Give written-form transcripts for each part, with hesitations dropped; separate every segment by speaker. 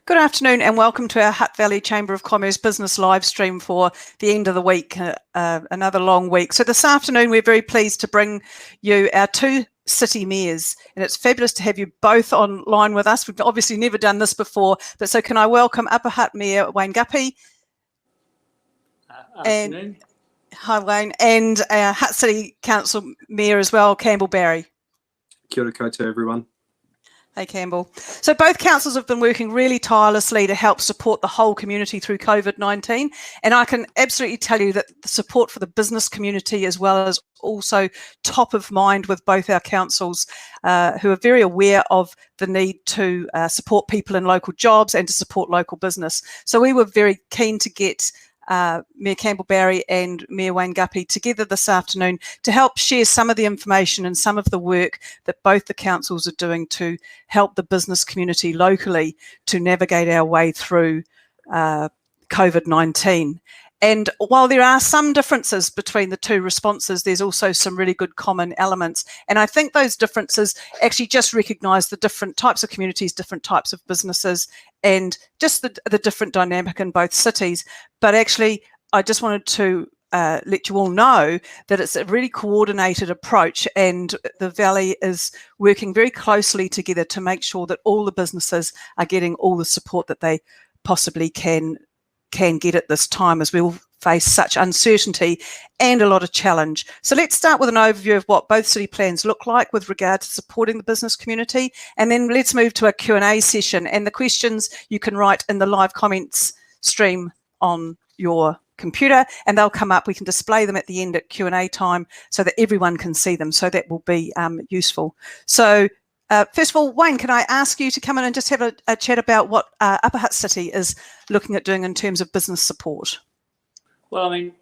Speaker 1: Good afternoon and welcome to our Hutt Valley Chamber of Commerce business live stream for the end of the week, another long week. So this afternoon we're very pleased to bring you our two city mayors, and it's fabulous to have you both online with us. We've obviously never done this before, but so can I welcome Upper Hutt Mayor Wayne Guppy.
Speaker 2: Afternoon.
Speaker 1: Hi Wayne, and our Hutt City Council Mayor as well, Campbell Barry.
Speaker 3: Kia ora koutou, everyone.
Speaker 1: Hey Campbell. So both councils have been working really tirelessly to help support the whole community through COVID-19, and I can absolutely tell you that the support for the business community as well as also top of mind with both our councils, who are very aware of the need to support people in local jobs and to support local business. So we were very keen to get Mayor Campbell Barry and Mayor Wayne Guppy together this afternoon to help share some of the information and some of the work that both the councils are doing to help the business community locally to navigate our way through COVID-19. And while there are some differences between the two responses, there's also some really good common elements. And I think those differences actually just recognise the different types of communities, different types of businesses, and just the different dynamic in both cities. But actually, I just wanted to let you all know that it's a really coordinated approach, and the Valley is working very closely together to make sure that all the businesses are getting all the support that they possibly can get at this time, as we will face such uncertainty and a lot of challenge. So let's start with an overview of what both city plans look like with regard to supporting the business community, and then let's move to a Q&A session, and the questions you can write in the live comments stream on your computer and they'll come up. We can display them at the end at Q&A time so that everyone can see them, so that will be useful. So first of all, Wayne, can I ask you to come in and just have a chat about what Upper Hutt City is looking at doing in terms of business support?
Speaker 2: Well, I mean,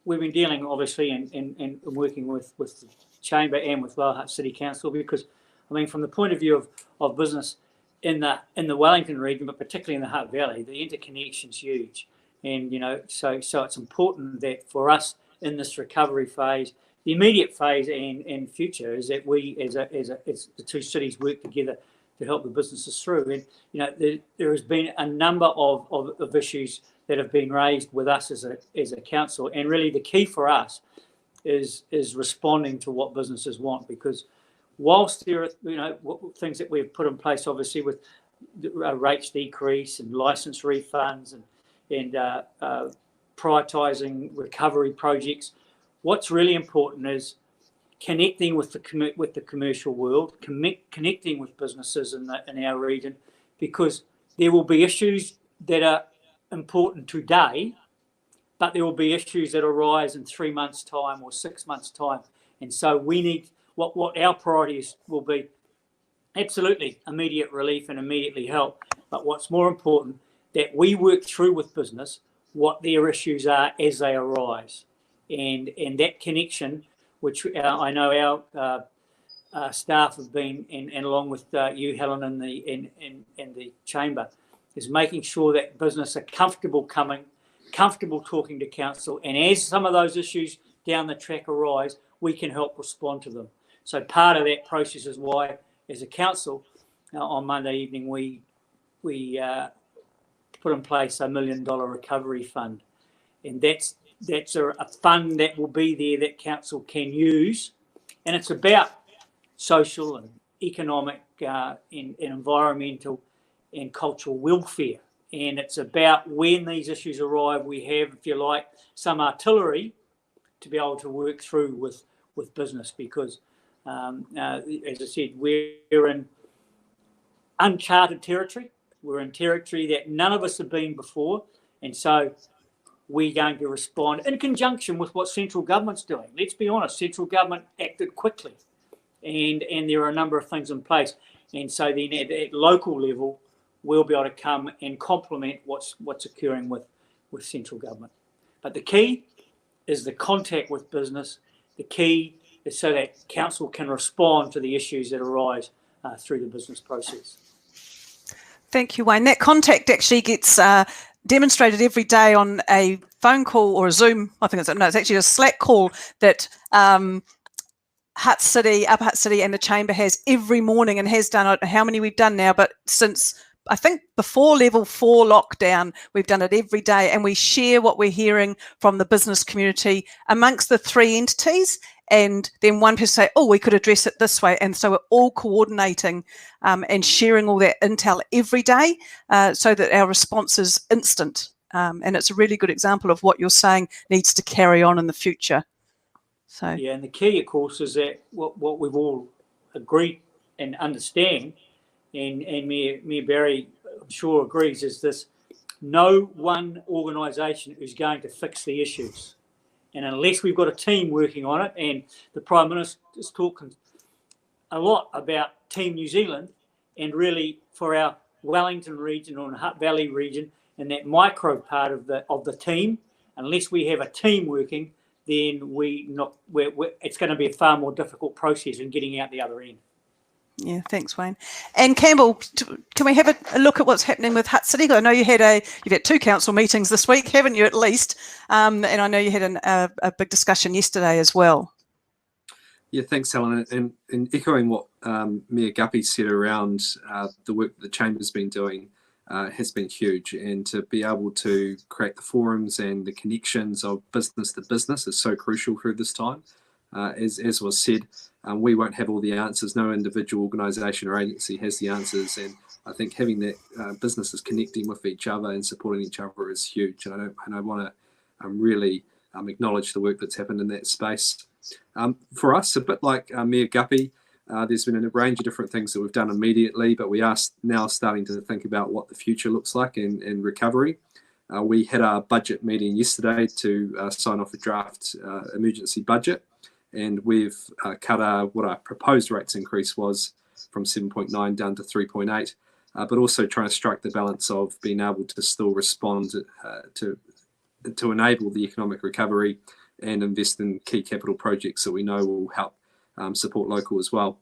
Speaker 2: we've been dealing obviously and working with the Chamber and with Lower Hutt City Council, because I mean, from the point of view of business in the Wellington region, but particularly in the Hutt Valley, the interconnection's huge, and you know, so it's important that for us in this recovery phase, the immediate phase and future, is that we as the two cities work together to help the businesses through. And you know, there has been a number of issues that have been raised with us as a council, and really the key for us is responding to what businesses want, because whilst there are things that we've put in place, obviously with rates decrease and license refunds and prioritising recovery projects, what's really important is connecting with the commercial world, connecting with businesses in our region, because there will be issues that are important today, but there will be issues that arise in 3 months' time or 6 months' time. And so we need, what our priorities will be, absolutely immediate relief and immediately help, but what's more important, that we work through with business what their issues are as they arise. And that connection, which I know our staff have been, and along with you, Helen, and the Chamber, is making sure that business are comfortable talking to council, and as some of those issues down the track arise, we can help respond to them. So part of that process is why, as a council, on Monday evening we put in place $1 million recovery fund, and that's a fund that will be there that council can use, and it's about social and economic and environmental and cultural welfare, and it's about when these issues arrive, we have, if you like, some artillery to be able to work through with business, because as I said, we're in uncharted territory. We're in territory that none of us have been before, and so we're going to respond in conjunction with what central government's doing. Let's be honest, central government acted quickly, and there are a number of things in place, and so then at local level, we'll be able to come and complement what's occurring with central government. But the key is the contact with business. The key is so that council can respond to the issues that arise through the business process.
Speaker 1: Thank you, Wayne. That contact actually gets demonstrated every day on a phone call or a Zoom. I think it's actually a Slack call that Hutt City, Upper Hutt City and the Chamber has every morning, and has done, I don't know how many we've done now, but since I think before level 4 lockdown, we've done it every day, and we share what we're hearing from the business community amongst the 3 entities. And then one person say, oh, we could address it this way. And so we're all coordinating and sharing all that intel every day so that our response is instant. And it's a really good example of what you're saying needs to carry on in the future. So
Speaker 2: yeah, and the key, of course, is that what we've all agreed and understand, and Mayor Barry, I'm sure, agrees, is this: no one organisation is going to fix the issues. And unless we've got a team working on it, and the Prime Minister is talking a lot about Team New Zealand, and really for our Wellington region or the Hutt Valley region and that micro part of the team, unless we have a team working, then it's going to be a far more difficult process in getting out the other end.
Speaker 1: Yeah, thanks, Wayne. And Campbell, can we have a look at what's happening with Hutt City? I know you've had 2 council meetings this week, haven't you, at least? And I know you had a big discussion yesterday as well.
Speaker 3: Yeah, thanks, Helen. And echoing what Mayor Guppy said around the work that the Chamber's been doing has been huge. And to be able to create the forums and the connections of business to business is so crucial through this time. As was said, we won't have all the answers. No individual organisation or agency has the answers. And I think having that businesses connecting with each other and supporting each other is huge. And I want to really acknowledge the work that's happened in that space. For us, a bit like Mayor Guppy, there's been a range of different things that we've done immediately, but we are now starting to think about what the future looks like in recovery. We had our budget meeting yesterday to sign off a draft emergency budget, and we've cut what our proposed rates increase was from 7.9 down to 3.8, but also trying to strike the balance of being able to still respond to enable the economic recovery and invest in key capital projects that we know will help support local as well.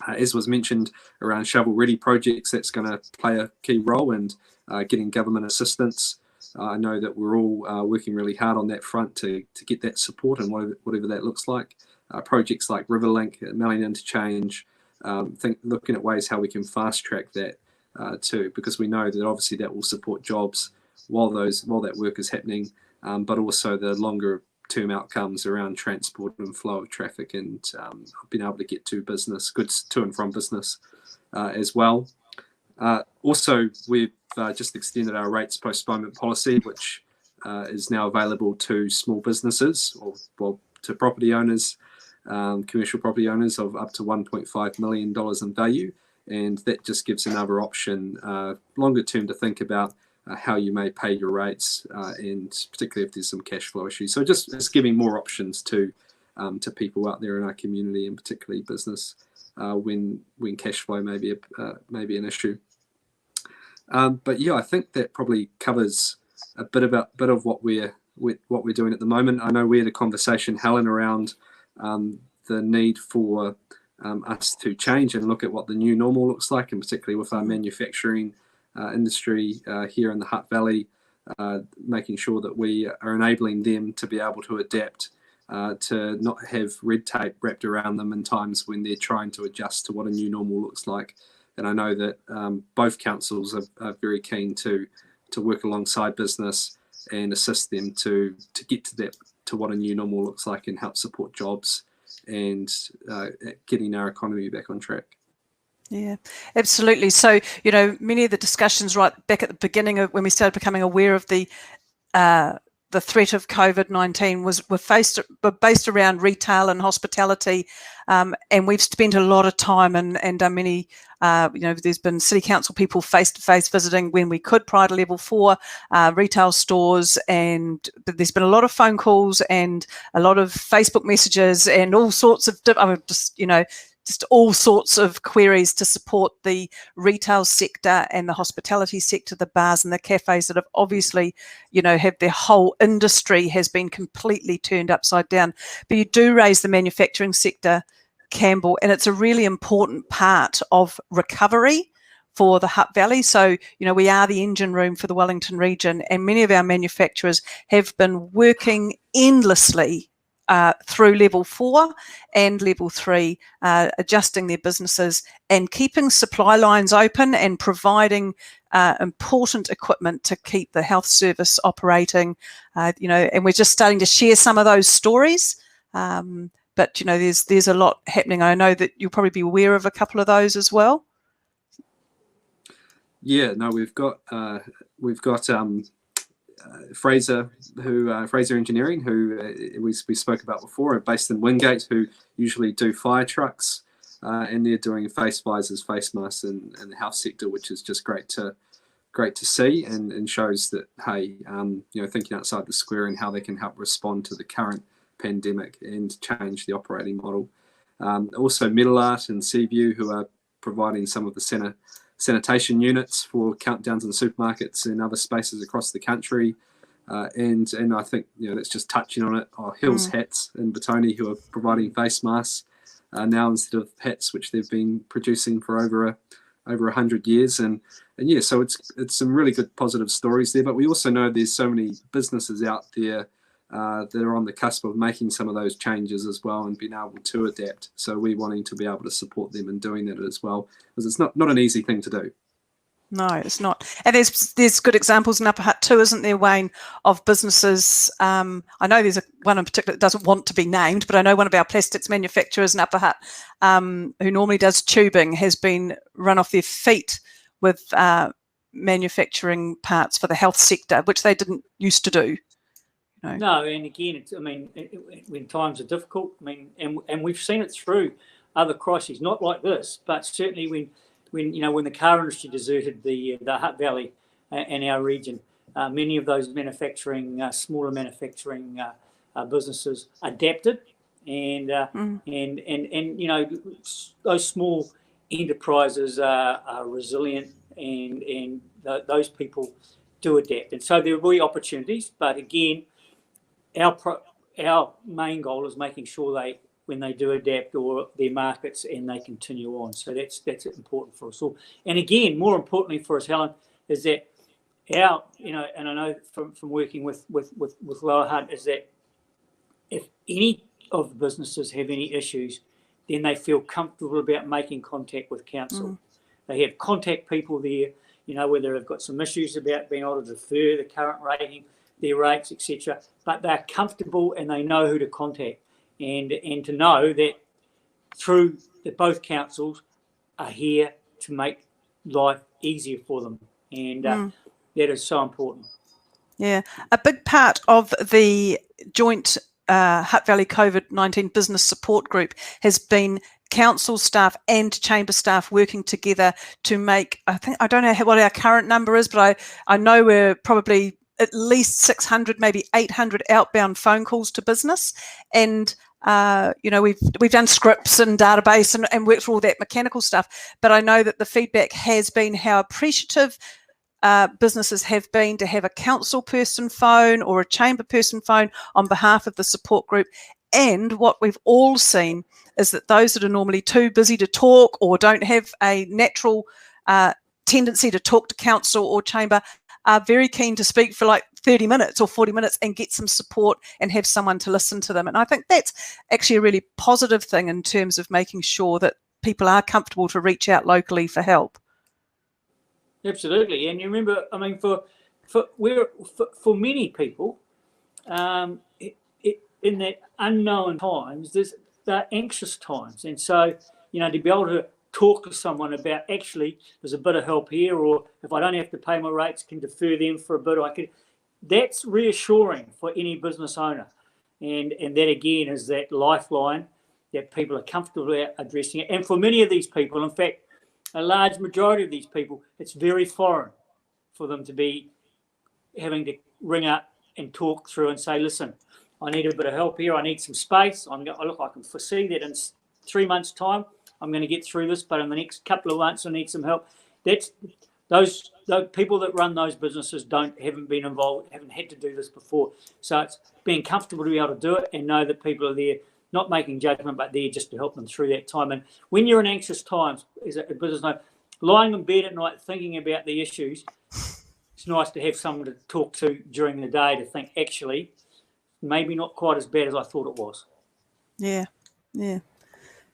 Speaker 3: As was mentioned around shovel-ready projects, that's going to play a key role in getting government assistance. I know that we're all working really hard on that front to get that support, and whatever that looks like. Projects like Riverlink, Melling Interchange, looking at ways how we can fast-track that too, because we know that obviously that will support jobs while that work is happening, but also the longer term outcomes around transport and flow of traffic and being able to get goods to and from business as well. Also, we've just extended our rates postponement policy, which is now available to small businesses or to property owners, commercial property owners of up to $1.5 million in value. And that just gives another option longer term to think about how you may pay your rates, and particularly if there's some cash flow issues. So just giving more options to people out there in our community, and particularly business, when cash flow may be an issue. But yeah, I think that probably covers a bit of what we're doing at the moment. I know we had a conversation, Helen, around the need for us to change and look at what the new normal looks like, and particularly with our manufacturing industry here in the Hutt Valley, making sure that we are enabling them to be able to adapt, to not have red tape wrapped around them in times when they're trying to adjust to what a new normal looks like. And I know that both councils are very keen to work alongside business and assist them to get to what a new normal looks like, and help support jobs and getting our economy back on track.
Speaker 1: Yeah, absolutely. So, many of the discussions right back at the beginning of when we started becoming aware of the threat of COVID-19 were based around retail and hospitality, and we've spent a lot of time and done many. There's been city council people face-to-face visiting when we could prior to level 4 retail stores, and there's been a lot of phone calls and a lot of Facebook messages and all sorts of just all sorts of queries to support the retail sector and the hospitality sector, the bars and the cafes that have obviously, have their whole industry has been completely turned upside down. But you do raise the manufacturing sector, Campbell, and it's a really important part of recovery for the Hutt Valley. So, we are the engine room for the Wellington region, and many of our manufacturers have been working endlessly through level 4 and level 3, adjusting their businesses and keeping supply lines open and providing important equipment to keep the health service operating. And we're just starting to share some of those stories. But there's a lot happening. I know that you'll probably be aware of a couple of those as well.
Speaker 3: Yeah, no, we've got Fraser Engineering, who we spoke about before, based in Wingate, who usually do fire trucks, and they're doing face visors, face masks in the health sector, which is just great to see, and shows that, hey, thinking outside the square and how they can help respond to the current pandemic and change the operating model. Also Metal Art and Seaview, who are providing some of the sanitation units for countdowns in supermarkets and other spaces across the country. And I think, that's just touching on it. Hills Hats in Batoni, who are providing face masks now instead of hats, which they've been producing for over 100 years. And yeah, so it's some really good positive stories there. But we also know there's so many businesses out there that are on the cusp of making some of those changes as well and being able to adapt. So we're wanting to be able to support them in doing that as well, because it's not an easy thing to do.
Speaker 1: No, it's not. And there's good examples in Upper Hutt too, isn't there, Wayne, of businesses. I know there's one in particular that doesn't want to be named, but I know one of our plastics manufacturers in Upper Hutt, who normally does tubing, has been run off their feet with manufacturing parts for the health sector, which they didn't used to do.
Speaker 2: No, and again, when times are difficult, and we've seen it through other crises, not like this, but certainly when the car industry deserted the Hutt Valley and our region, many of those smaller manufacturing businesses adapted, and those small enterprises are resilient, and those people do adapt, and so there will be opportunities. But again, our main goal is making sure when they do adapt or their markets and they continue on. So that's important for us all. And again, more importantly for us, Helen, is that and I know from working with Lower Hutt, is that if any of the businesses have any issues, then they feel comfortable about making contact with council. They have contact people there, whether they've got some issues about being able to defer the current rating, their rates, etc. But they're comfortable and they know who to contact, and to know that that both councils are here to make life easier for them, and that is so important.
Speaker 1: Yeah, a big part of the joint Hutt Valley COVID-19 business support group has been council staff and chamber staff working together to make, I don't know what our current number is, but I know we're probably at least 600, maybe 800 outbound phone calls to business. And, we've done scripts and database and worked through all that mechanical stuff. But I know that the feedback has been how appreciative businesses have been to have a council person phone or a chamber person phone on behalf of the support group. And what we've all seen is that those that are normally too busy to talk or don't have a natural tendency to talk to council or chamber are very keen to speak for like 30 minutes or 40 minutes and get some support and have someone to listen to them. And I think that's actually a really positive thing in terms of making sure that people are comfortable to reach out locally for help.
Speaker 2: Absolutely. And you remember, for many people, in that unknown times, they're anxious times. And so, to be able to talk to someone about, actually, there's a bit of help here, or if I don't have to pay my rates, can defer them for a bit, that's reassuring for any business owner. And that, again, is that lifeline that people are comfortable addressing it. And for many of these people, in fact, a large majority of these people, it's very foreign for them to be having to ring up and talk through and say, listen, I need a bit of help here. I need some space. I can foresee that in 3 months' time, I'm going to get through this, but in the next couple of months, I need some help. Those people that run those businesses haven't been involved, haven't had to do this before. So it's being comfortable to be able to do it and know that people are there, not making judgment, but there just to help them through that time. And when you're in anxious times, as a business owner, lying in bed at night thinking about the issues, it's nice to have someone to talk to during the day to think, actually, maybe not quite as bad as I thought it was.
Speaker 1: Yeah,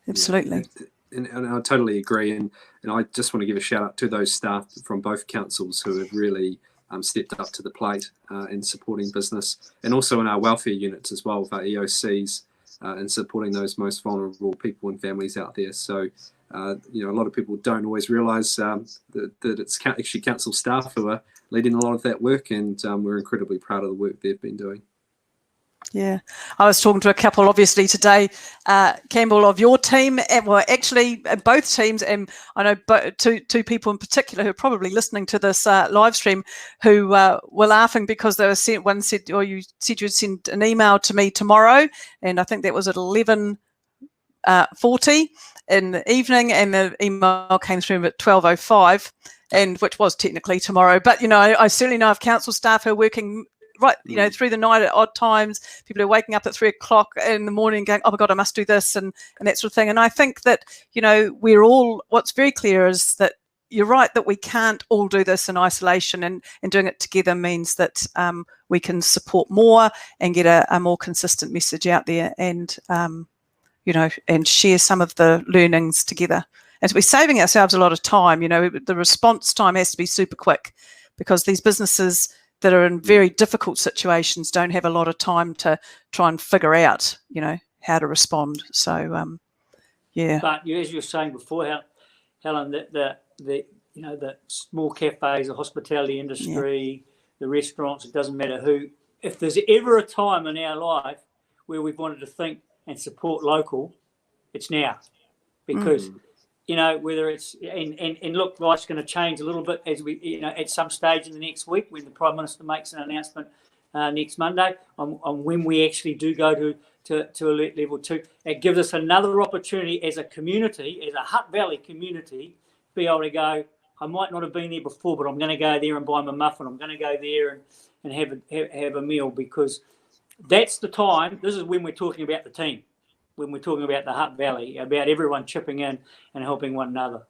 Speaker 1: absolutely.
Speaker 3: And I totally agree. And I just want to give a shout out to those staff from both councils who have really stepped up to the plate in supporting business, and also in our welfare units as well, with our EOCs, and supporting those most vulnerable people and families out there. So, a lot of people don't always realise that it's actually council staff who are leading a lot of that work, and we're incredibly proud of the work they've been doing.
Speaker 1: Yeah, I was talking to a couple, obviously, today, Campbell, of your team, well, actually, both teams, and I know two people in particular who are probably listening to this live stream, who were laughing because they were sent. One said, "Oh, you said you'd send an email to me tomorrow," and I think that was at 11:40 in the evening, and the email came through at 12:05, and which was technically tomorrow. But I certainly know of council staff who are working right, through the night at odd times. People are waking up at 3 o'clock in the morning going, oh my God, I must do this and that sort of thing. And I think that, we're all, what's very clear is that you're right, that we can't all do this in isolation, and doing it together means that we can support more and get a more consistent message out there, and, and share some of the learnings together. And we're saving ourselves a lot of time. The response time has to be super quick, because these businesses that are in very difficult situations don't have a lot of time to try and figure out, how to respond. So, yeah.
Speaker 2: But as you were saying before, Helen, the small cafes, the hospitality industry, the restaurants, it doesn't matter who. If there's ever a time in our life where we've wanted to think and support local, it's now. Because whether it's and look, life's going to change a little bit as we, at some stage in the next week, when the Prime Minister makes an announcement next Monday on when we actually do go to alert level 2. It gives us another opportunity as a community, as a Hutt Valley community, to be able to go, I might not have been there before, but I'm going to go there and buy my muffin. I'm going to go there and have a meal, because that's the time. This is when we're talking about the team. When we're talking about the Hutt Valley, about everyone chipping in and helping one another.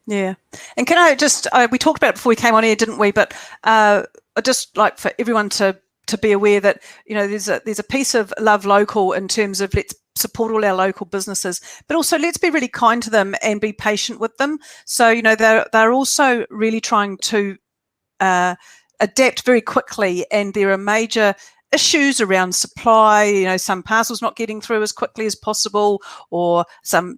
Speaker 1: Yeah. And can I just, we talked about it before we came on air, didn't we? But I'd just like for everyone to be aware that, there's a piece of love local in terms of let's support all our local businesses, but also let's be really kind to them and be patient with them. So, they're also really trying to adapt very quickly, and there are major issues around supply, some parcels not getting through as quickly as possible, or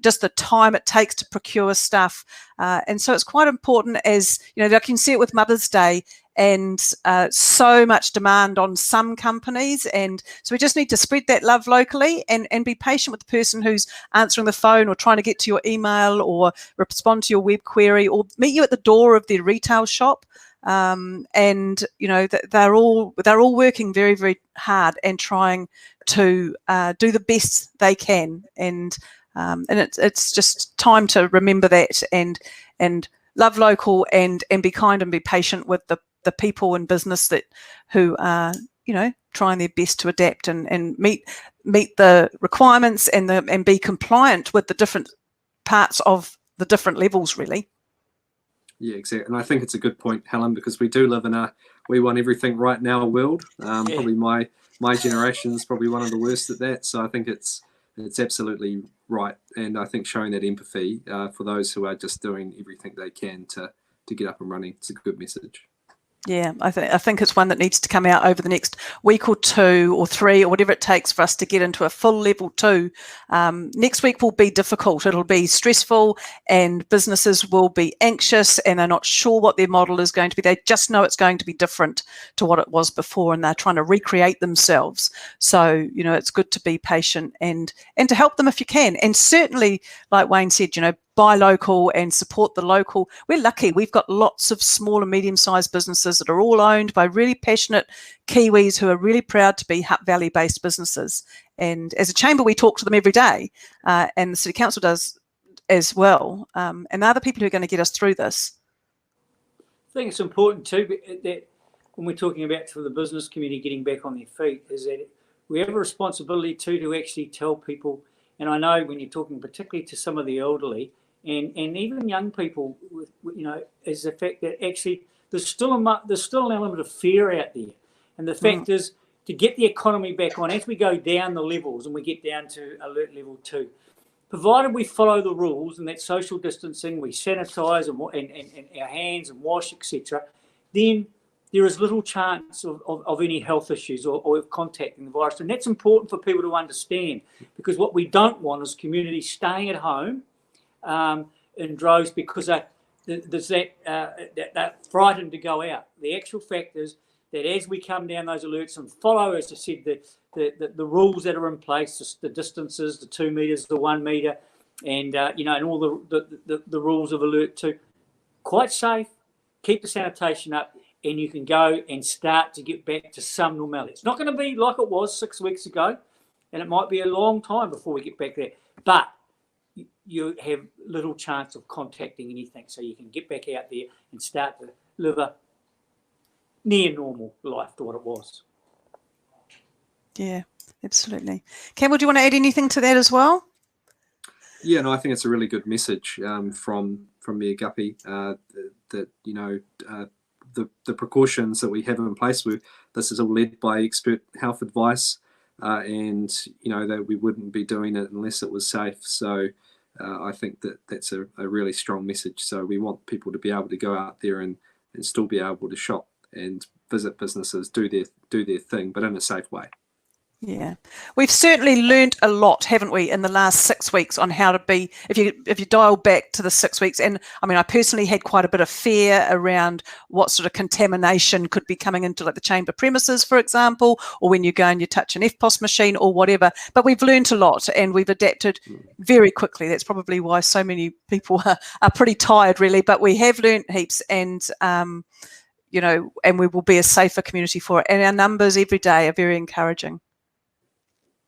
Speaker 1: just the time it takes to procure stuff. And so it's quite important, as, I can see it with Mother's Day, and so much demand on some companies. And so we just need to spread that love locally, and be patient with the person who's answering the phone or trying to get to your email or respond to your web query or meet you at the door of their retail shop. And they're all working very, very hard and trying to do the best they can, and it's just time to remember that, and love local, and be kind and be patient with the people in business who are trying their best to adapt and meet the requirements and be compliant with the different parts of the different levels, really.
Speaker 3: Yeah, exactly. And I think it's a good point, Helen, because we do live in a we want everything right now world. Probably my generation is probably one of the worst at that. So I think it's absolutely right. And I think showing that empathy for those who are just doing everything they can to get up and running, it's a good message.
Speaker 1: Yeah, I think it's one that needs to come out over the next week or 2 or 3 or whatever it takes for us to get into a full level 2. Next week will be difficult. It'll be stressful, and businesses will be anxious, and they're not sure what their model is going to be. They just know it's going to be different to what it was before, and they're trying to recreate themselves. So, it's good to be patient and to help them if you can. And certainly, like Wayne said, buy local and support the local. We're lucky. We've got lots of small and medium-sized businesses that are all owned by really passionate Kiwis who are really proud to be Hutt Valley-based businesses. And as a chamber, we talk to them every day, and the City Council does as well. And they're the people who are going to get us through this.
Speaker 2: I think it's important too that when we're talking about for the business community getting back on their feet, is that we have a responsibility to actually tell people. And I know when you're talking particularly to some of the elderly, and even young people, is the fact that actually there's still an element of fear out there. And the fact is, to get the economy back on, as we go down the levels and we get down to alert level 2, provided we follow the rules and that social distancing, we sanitise and our hands and wash, etc., then there is little chance of any health issues or of contacting the virus. And that's important for people to understand, because what we don't want is communities staying at home in droves because they're frightened to go out. The actual fact is that as we come down those alerts and follow, as I said, the rules that are in place, the distances, the 2 metres, the 1 metre, and and all the rules of alert 2, quite safe, keep the sanitation up, and you can go and start to get back to some normality. It's not going to be like it was 6 weeks ago, and it might be a long time before we get back there, but you have little chance of contacting anything, so you can get back out there and start to live a near normal life to what it was.
Speaker 1: Yeah, absolutely. Campbell, do you want to add anything to that as well?
Speaker 3: Yeah, no, I think it's a really good message from Mayor Guppy that the precautions that we have in place. This is all led by expert health advice, and that we wouldn't be doing it unless it was safe. So I think that's a really strong message. So we want people to be able to go out there and still be able to shop and visit businesses, do their thing, but in a safe way.
Speaker 1: Yeah, we've certainly learned a lot, haven't we, in the last 6 weeks on how to be, if you dial back to the 6 weeks. And I mean, I personally had quite a bit of fear around what sort of contamination could be coming into like the chamber premises, for example, or when you go and you touch an FPOS machine or whatever. But we've learned a lot and we've adapted very quickly. That's probably why so many people are pretty tired, really. But we have learned heaps, and and we will be a safer community for it. And our numbers every day are very encouraging.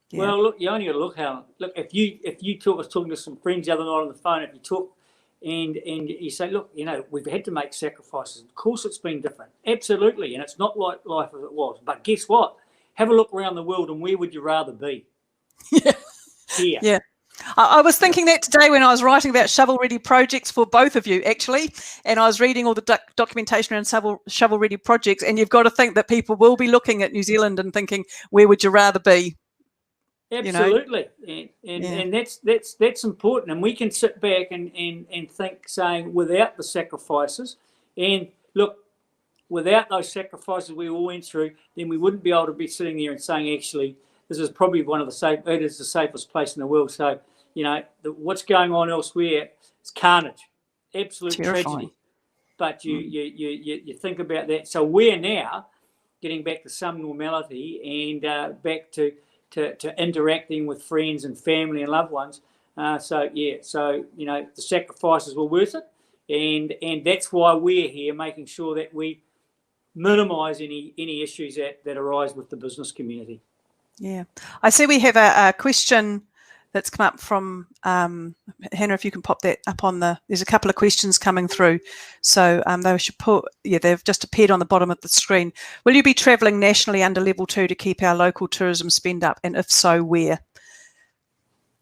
Speaker 1: Yeah.
Speaker 2: Well, look, you only got to look, Helen. Look, if you talk, I was talking to some friends the other night on the phone. If you talk and you say, look, we've had to make sacrifices. Of course, it's been different, absolutely, and it's not like life as it was. But guess what? Have a look around the world, and where would you rather be?
Speaker 1: Yeah.
Speaker 2: Here.
Speaker 1: Yeah. I was thinking that today when I was writing about shovel-ready projects for both of you, actually, and I was reading all the documentation around shovel-ready projects, and you've got to think that people will be looking at New Zealand and thinking, where would you rather be?
Speaker 2: Absolutely, and that's important, and we can sit back and think, saying, without the sacrifices, and look, without those sacrifices we all went through, then we wouldn't be able to be sitting there and saying, actually, this is probably it is the safest place in the world. So, what's going on elsewhere is carnage, absolute tragedy. But you think about that. So we're now getting back to some normality and back to interacting with friends and family and loved ones. So the sacrifices were worth it, and that's why we're here, making sure that we minimise any issues that arise with the business community. Yeah,
Speaker 1: I see we have a question that's come up from Hannah. If you can pop that up there's a couple of questions coming through, so they should they've just appeared on the bottom of the screen. Will you be travelling nationally under level 2 to keep our local tourism spend up, and if so, where?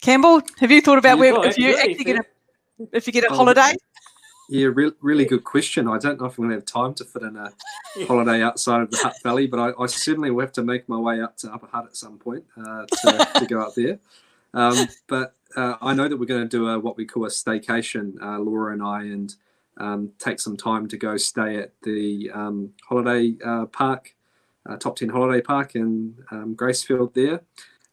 Speaker 1: Campbell, have you thought about if you get a holiday?
Speaker 3: Yeah, really good question. I don't know if I'm going to have time to fit in a holiday outside of the Hutt Valley, but I certainly will have to make my way up to Upper Hutt at some point to go up there. But I know that we're going to do what we call a staycation, Laura and I, and take some time to go stay at the holiday park, Top 10 Holiday Park in Gracefield there,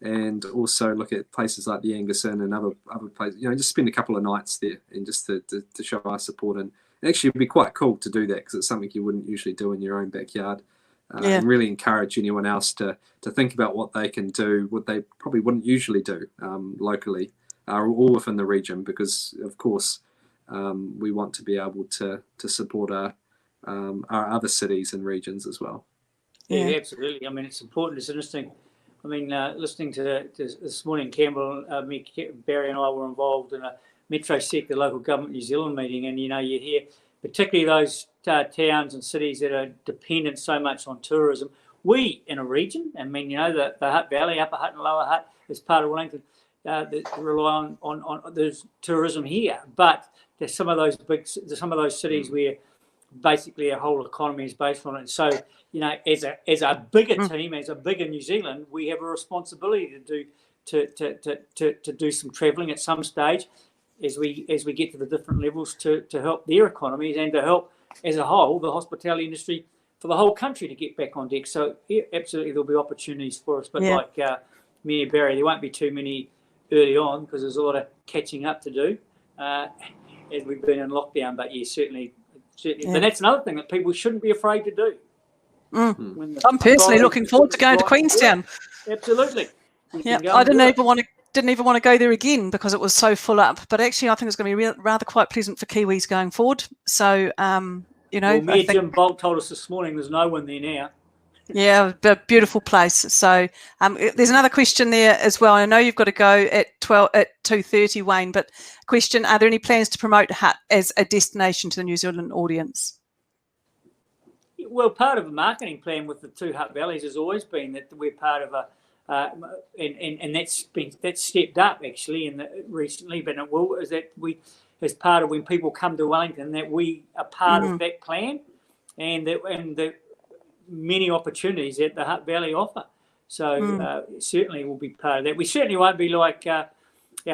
Speaker 3: and also look at places like the Angus Inn and other places. Just spend a couple of nights there and just to show our support. And actually, it'd be quite cool to do that because it's something you wouldn't usually do in your own backyard. And really encourage anyone else to think about what they can do, what they probably wouldn't usually do locally or within the region, because of course we want to be able to support our other cities and regions as well.
Speaker 2: Yeah, absolutely. I mean, it's important. It's interesting. I mean, listening to this morning, Campbell, Barry and I were involved in a Metro Sector Local Government New Zealand meeting, and you hear particularly those towns and cities that are dependent so much on tourism. We, in a region, I mean, the Hutt Valley, Upper Hutt and Lower Hutt, as part of Wellington, that rely on there's tourism here. But there's some of those cities where basically our whole economy is based on it. So, you know, as a bigger team, as a bigger New Zealand, we have a responsibility to do some travelling at some stage as we get to the different levels to help their economies and to help as a whole the hospitality industry for the whole country to get back on deck. So yeah, absolutely there'll be opportunities for us, but like Mayor Barry, there won't be too many early on because there's a lot of catching up to do as we've been in lockdown. But yeah, certainly. But that's another thing that people shouldn't be afraid to do.
Speaker 1: I'm personally looking forward to going to Queenstown.
Speaker 2: Absolutely.
Speaker 1: Yeah, I didn't even want to go there again because it was so full up. But actually, I think it's going to be rather quite pleasant for Kiwis going forward. So, you know,
Speaker 2: Mayor Jim Bolt told us this morning there's no one there now.
Speaker 1: Yeah, a beautiful place. So there's another question there as well. I know you've got to go at 2:30, Wayne, but question, are there any plans to promote Hutt as a destination to the New Zealand audience?
Speaker 2: Well, part of the marketing plan with the two Hutt Valleys has always been that we're part of and that's stepped up actually recently, but it will, is that we, as part of when people come to Wellington, that we are part of that plan and the many opportunities that the Hutt Valley offer. So certainly we'll be part of that. We certainly won't be like our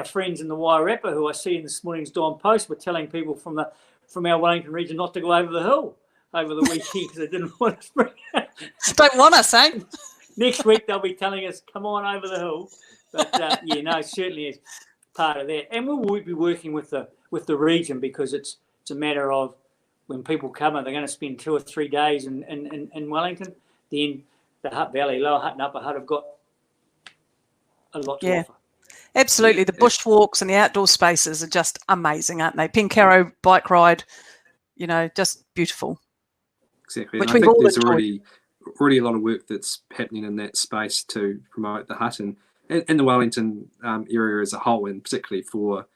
Speaker 2: friends in the Wairarapa who I see in this morning's Dawn Post were telling people from our Wellington region not to go over the hill over the weekend because they didn't want us.
Speaker 1: Don't want us, eh?
Speaker 2: Next week they'll be telling us, come on over the hill. But yeah, no, certainly is part of that. And we'll be working with the region because it's a matter of when people come and they're going to spend 2 or 3 days in Wellington, then the Hutt Valley, Lower Hutt and Upper Hutt have got a lot to offer.
Speaker 1: Absolutely. The bushwalks and the outdoor spaces are just amazing, aren't they? Pencarrow bike ride, you know, just beautiful.
Speaker 3: Exactly. And I think there's already a lot of work that's happening in that space to promote the Hutt and the Wellington area as a whole, and particularly for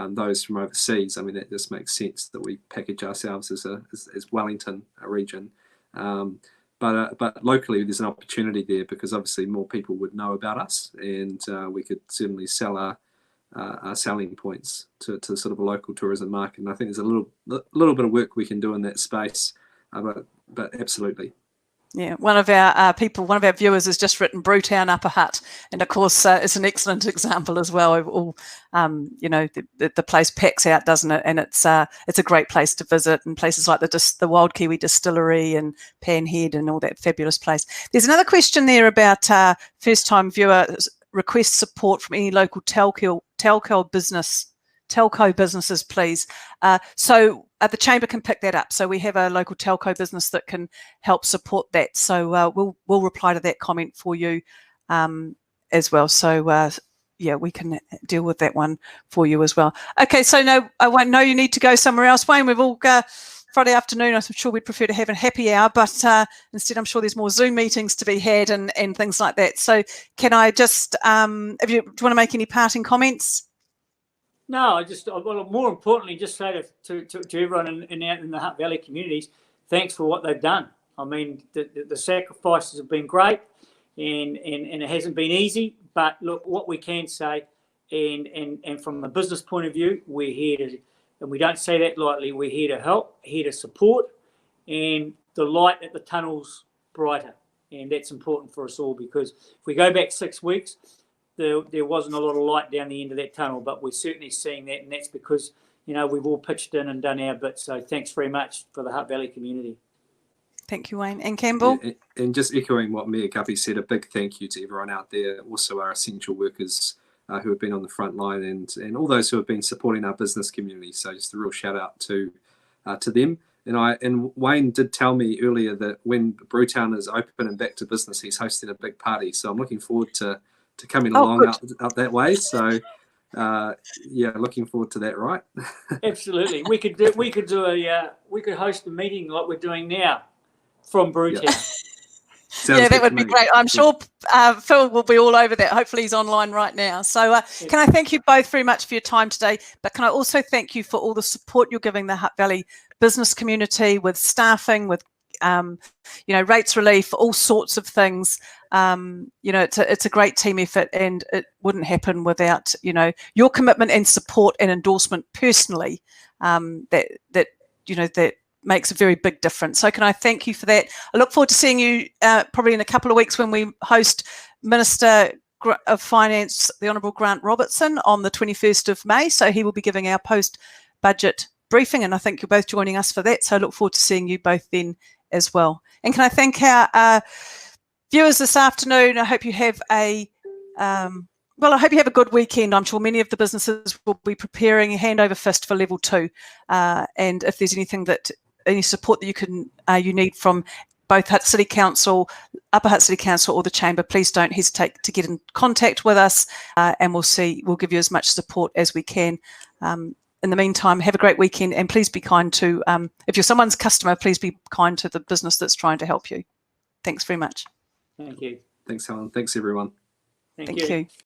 Speaker 3: those from overseas. I mean, that just makes sense that we package ourselves as Wellington, a region. But locally, there's an opportunity there because obviously more people would know about us, and we could certainly sell our selling points to sort of a local tourism market. And I think there's a little bit of work we can do in that space, but absolutely.
Speaker 1: Yeah, one of our viewers has just written Brewtown Upper Hutt, and of course it's an excellent example as well. All, you know, the place packs out, doesn't it? And it's a great place to visit, and places like the Wild Kiwi Distillery and Panhead and all that fabulous place. There's another question there about first-time viewer request support from any local telco businesses, please. So the Chamber can pick that up. So we have a local telco business that can help support that. So we'll reply to that comment for you as well. So yeah, we can deal with that one for you as well. Okay, so no, I won't know you need to go somewhere else, Wayne. We've all Friday afternoon. I'm sure we'd prefer to have a happy hour, but instead I'm sure there's more Zoom meetings to be had and things like that. So can I just, do you want to make any parting comments?
Speaker 2: No, more importantly, just say to everyone in the Hutt Valley communities, thanks for what they've done. I mean, the sacrifices have been great, and it hasn't been easy. But look, what we can say, and from a business point of view, we're here to, and we don't say that lightly. We're here to help, here to support, and the light at the tunnel's brighter, and that's important for us all because if we go back 6 weeks. There wasn't a lot of light down the end of that tunnel, but we're certainly seeing that, and that's because, you know, we've all pitched in and done our bit. So thanks very much for the Hutt Valley community.
Speaker 1: Thank you, Wayne. And Campbell?
Speaker 3: Yeah, and just echoing what Mayor Guppy said, a big thank you to everyone out there, also our essential workers who have been on the front line and all those who have been supporting our business community. So just a real shout out to them. And Wayne did tell me earlier that when Brewtown is open and back to business, he's hosting a big party. So I'm looking forward to coming along out that way. So yeah, looking forward to that, right?
Speaker 2: Absolutely. We could host a meeting like we're doing now from Brewtown.
Speaker 1: Yeah, that would be great. I'm sure Phil will be all over that. Hopefully he's online right now. So can I thank you both very much for your time today, but can I also thank you for all the support you're giving the Hutt Valley business community with staffing, with you know, rates relief, all sorts of things. You know, it's a great team effort, and it wouldn't happen without, you know, your commitment and support and endorsement personally. That makes a very big difference. So can I thank you for that? I look forward to seeing you probably in a couple of weeks when we host Minister of Finance, the Honourable Grant Robertson, on the 21st of May. So he will be giving our post-budget briefing, and I think you're both joining us for that. So I look forward to seeing you both then as well. And can I thank our viewers this afternoon? I hope you have a I hope you have a good weekend. I'm sure many of the businesses will be preparing a handover fist for level 2. And if there's any support that you need from both Hutt City Council, Upper Hutt City Council, or the Chamber, please don't hesitate to get in contact with us, and we'll give you as much support as we can. In the meantime, have a great weekend, and please be kind to, if you're someone's customer, please be kind to the business that's trying to help you. Thanks very much.
Speaker 2: Thank you.
Speaker 3: Thanks, Helen. Thanks, everyone.
Speaker 2: Thank
Speaker 1: Thank
Speaker 2: you.
Speaker 1: you.